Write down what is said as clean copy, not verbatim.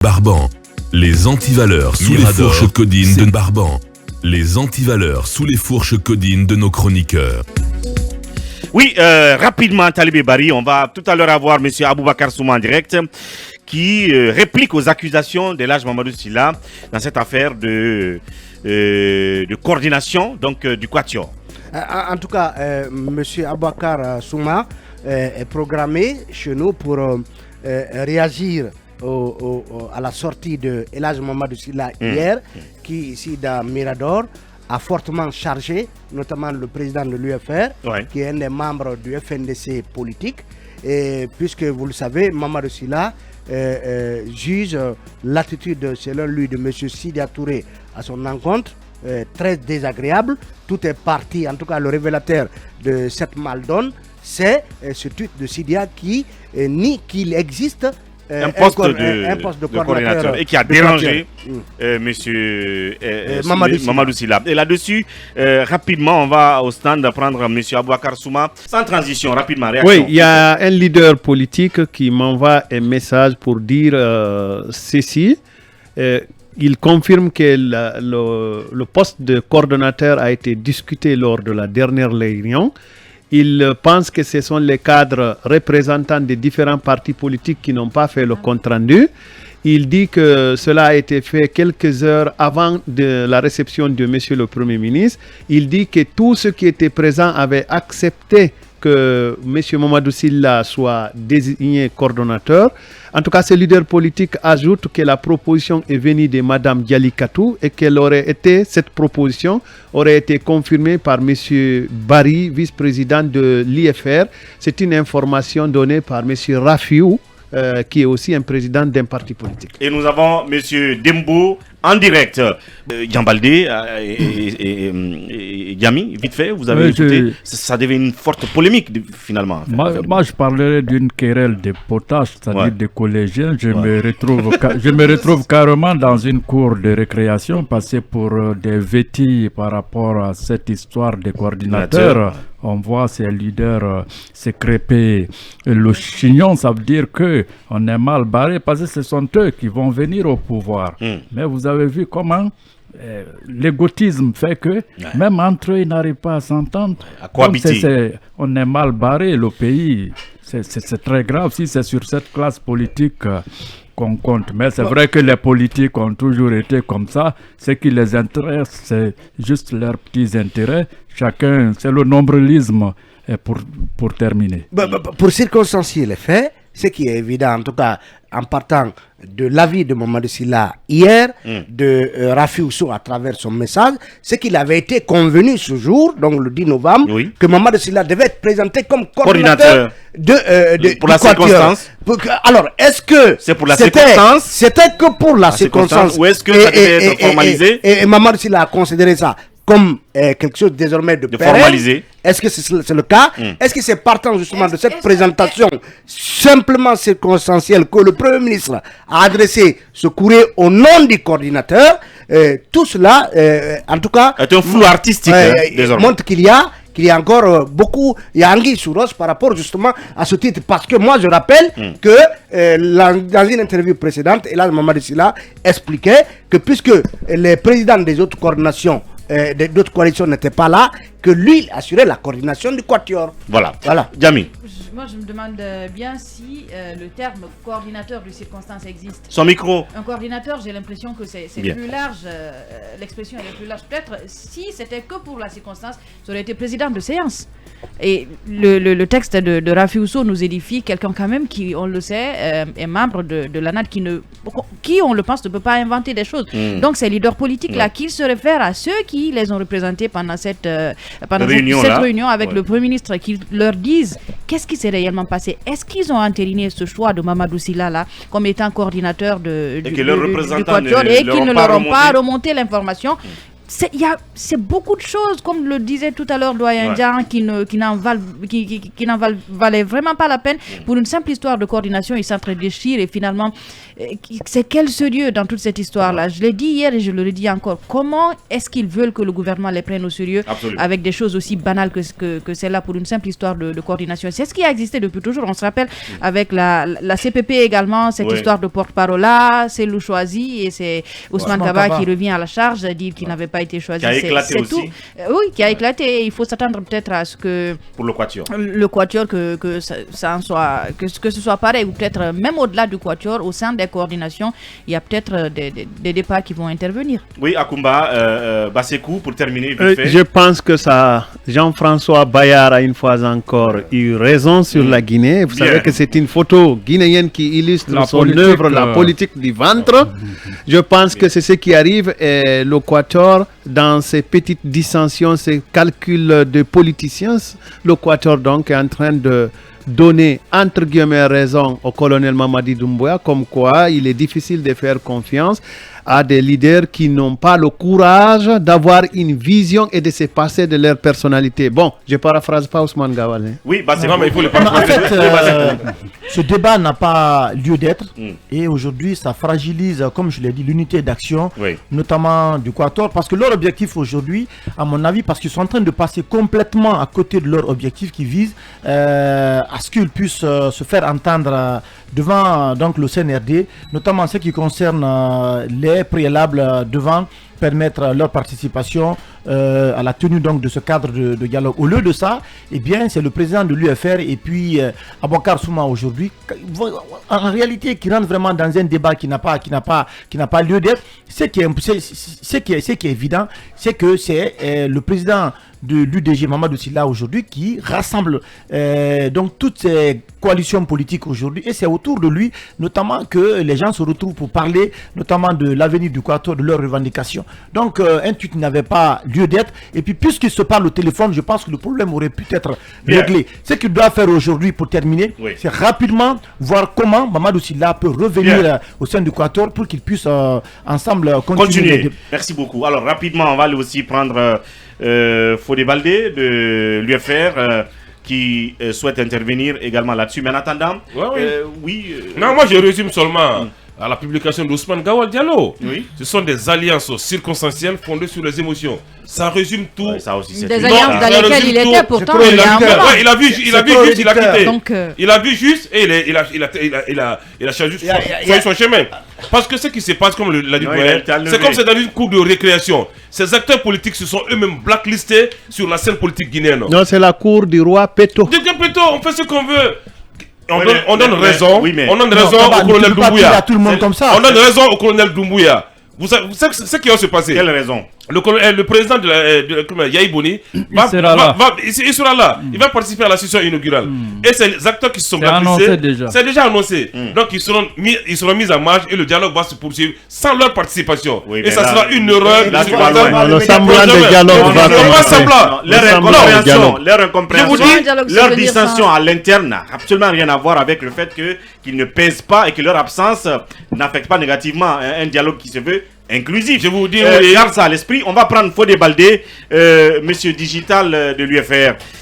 Barban, les antivaleurs sous les fourches codines de Barban. Les antivaleurs sous les fourches codines de nos chroniqueurs. Oui, rapidement, Talibé Bari, on va tout à l'heure avoir M. Aboubakar Souma en direct qui réplique aux accusations de l'âge Mamadou Sylla dans cette affaire de coordination du Quatuor. En tout cas, M. Aboubakar Souma est programmé chez nous pour réagir à la sortie de El Hadj Mamadou Sylla hier, qui ici dans Mirador a fortement chargé, notamment le président de l'UFR, qui est un des membres du FNDC politique, et puisque vous le savez, Mamadou Sylla juge l'attitude, selon lui, de M. Sidya Touré à son encontre très désagréable. Tout est parti, en tout cas le révélateur de cette maldonne, c'est ce tweet de Sidya qui nie qu'il existe un poste de coordinateur et qui a dérangé Mamadou Sylla. Et là-dessus, rapidement, on va au stand prendre M. Aboubakar Souma. Sans transition, rapidement, réaction. Oui, il y a un leader politique qui m'envoie un message pour dire ceci. Il confirme que le poste de coordonnateur a été discuté lors de la dernière réunion. Il pense que ce sont les cadres représentants des différents partis politiques qui n'ont pas fait le compte-rendu. Il dit que cela a été fait quelques heures avant de la réception de M. le Premier ministre. Il dit que tous ceux qui étaient présents avaient accepté que M. Mamadou Sylla soit désigné coordonnateur. En tout cas, ce leader politique ajoute que la proposition est venue de Mme Dialikatou et que cette proposition aurait été confirmée par M. Bari, vice-président de l'IFR. C'est une information donnée par M. Rafiou, qui est aussi un président d'un parti politique. Et nous avons M. Dembo en direct. Yambaldé et Yami, vite fait, vous avez écouté, ça devient une forte polémique finalement. Moi, je parlerai d'une querelle de potages, c'est-à-dire des collégiens. Je me retrouve carrément dans une cour de récréation, passé pour des vêtis par rapport à cette histoire des coordinateurs. On voit ces leaders se crêper le chignon, ça veut dire qu'on est mal barré parce que ce sont eux qui vont venir au pouvoir. Mais vous avez vu comment l'égotisme fait que même entre eux, ils n'arrivent pas à s'entendre. À cohabiter. On est mal barré, le pays. C'est très grave si c'est sur cette classe politique qu'on compte. Mais c'est vrai que les politiques ont toujours été comme ça. Ce qui les intéresse, c'est juste leurs petits intérêts. Chacun, c'est le nombrilisme pour terminer. Pour circonstancier les faits, ce qui est évident, en tout cas, en partant de l'avis de Mamadou Sylla hier, de Rafi Ousso à travers son message, c'est qu'il avait été convenu ce jour, donc le 10 novembre, que Mamadou Sylla devait être présenté comme coordinateur pour la circonstance. Alors, est-ce que c'est pour la circonstance? C'était que pour la circonstance. Ou est-ce que ça devait être formalisé? Et Mamadou Sylla a considéré ça comme quelque chose désormais de formalisé. Est-ce que c'est le cas? Est-ce que c'est partant justement de cette présentation simplement circonstancielle que le Premier ministre a adressé ce courrier au nom du coordinateur? Tout cela, en tout cas, est un flou artistique désormais. Montre qu'il y a encore beaucoup, il y a anguille sous roche par rapport justement à ce titre. Parce que moi, je rappelle que dans une interview précédente, El Hadj Mamadou Sylla expliquait que puisque les présidents des autres coordinations d'autres coalitions n'étaient pas là, que lui assurait la coordination du Quatuor. Voilà. Djami. Moi, je me demande bien si le terme coordinateur de circonstance existe. Son micro. Un coordinateur, j'ai l'impression que c'est plus large. L'expression est plus large. Peut-être si c'était que pour la circonstance, ça aurait été président de séance. Et le texte de Rafi Ousso nous édifie quelqu'un quand même qui, on le sait, est membre de l'ANAD qui, on le pense, ne peut pas inventer des choses. Donc ces leaders politiques-là qui se réfèrent à ceux qui les ont représentés pendant cette réunion avec le Premier ministre, qui leur disent qu'est-ce qui s'est réellement passé. Est-ce qu'ils ont entériné ce choix de Mamadou Sylla là comme étant coordinateur du Quatuor et qu'ils ne leur ont pas remonté l'information? c'est beaucoup de choses, comme le disait tout à l'heure Doyen Dian, qui n'en valaient vraiment pas la peine pour une simple histoire de coordination. Ils s'entre-déchirent et finalement, c'est quel sérieux dans toute cette histoire-là? Je l'ai dit hier et je le redis encore. Comment est-ce qu'ils veulent que le gouvernement les prenne au sérieux avec des choses aussi banales que celle-là pour une simple histoire de coordination? C'est ce qui a existé depuis toujours. On se rappelle avec la CPP également, cette histoire de porte-parole-là, c'est Lou choisi et c'est Ousmane Kaba qui revient à la charge, dire qu'il n'avait pas été choisi. Qui a éclaté aussi. Tout. Oui, qui a éclaté. Il faut s'attendre peut-être à ce que... Pour le quatuor. Le quatuor, que ce soit pareil, ou peut-être même au-delà du quatuor, au sein des coordinations, il y a peut-être des départs qui vont intervenir. Oui, Akoumba, Basekou, pour terminer. Je pense que ça, Jean-François Bayard a une fois encore eu raison sur la Guinée. Vous savez que c'est une photo guinéenne qui illustre son œuvre, la politique du ventre. Je pense que c'est ce qui arrive et le quatuor, dans ces petites dissensions, ces calculs de politiciens, le quatuor donc est en train de donner entre guillemets raison au colonel Mamadi Doumbouya, comme quoi il est difficile de faire confiance à des leaders qui n'ont pas le courage d'avoir une vision et de se passer de leur personnalité. Bon, je paraphrase pas Ousmane Gawal. Oui, bah c'est non, mais il faut le en fait, ce débat n'a pas lieu d'être et aujourd'hui ça fragilise, comme je l'ai dit, l'unité d'action, notamment du Quatuor, parce que leur objectif aujourd'hui, à mon avis, parce qu'ils sont en train de passer complètement à côté de leur objectif qui vise à ce qu'ils puissent se faire entendre devant donc le CNRD, notamment ce qui concerne les préalables devant permettre leur participation à la tenue donc de ce cadre de dialogue. Au lieu de ça, eh bien, c'est le président de l'UFR et puis Aboubakar Souma aujourd'hui, en réalité, qui rentre vraiment dans un débat qui n'a pas lieu d'être. Ce qui est évident, c'est que c'est le président de l'UDG Mamadou Sylla aujourd'hui qui rassemble donc toutes ces coalitions politiques aujourd'hui, et c'est autour de lui notamment que les gens se retrouvent pour parler notamment de l'avenir du Quatuor, de leurs revendications. Donc un tweet n'avait pas lieu d'être, et puis puisqu'il se parle au téléphone, je pense que le problème aurait pu être réglé. Ce qu'il doit faire aujourd'hui pour terminer, c'est rapidement voir comment Mamadou Sylla peut revenir au sein du Quatuor pour qu'ils puissent ensemble continuer. Merci beaucoup. Alors rapidement, on va aller aussi prendre Fodé Baldé de l'UFR qui souhaite intervenir également là-dessus. Mais en attendant, non, moi je résume seulement à la publication d'Ousmane Gawal Diallo. Ce sont des alliances circonstancielles fondées sur les émotions. Ça résume tout. Ça aussi, des alliances dans lesquelles il était pourtant. Il a vu juste, il a quitté. Il a vu juste et il a changé son chemin. Parce que ce qui se passe, comme l'a dit c'est comme c'est dans une cour de récréation. Ces acteurs politiques se sont eux-mêmes blacklistés sur la scène politique guinéenne. Non, c'est la cour du roi Peto. Peto, on fait ce qu'on veut. On donne raison au colonel Doumbouya. On donne raison au colonel Doumbouya. Vous savez ce qui va se passer. Quelle raison? Le président de Yahi Boni il sera là. Il va participer à la session inaugurale. Et ces acteurs qui se sont blacklistés, c'est déjà annoncé. Donc ils seront mis en marche et le dialogue va se poursuivre sans leur participation. Et ça sera une erreur. Le semblant de dialogue va leur incompréhension, leur dissension à l'interne n'a absolument rien à voir avec le fait qu'ils ne pèsent pas et que leur absence n'affecte pas négativement un dialogue qui se veut inclusif. Je vous dis, garde ça à l'esprit. On va prendre Fodé Baldé, monsieur digital de l'UFR.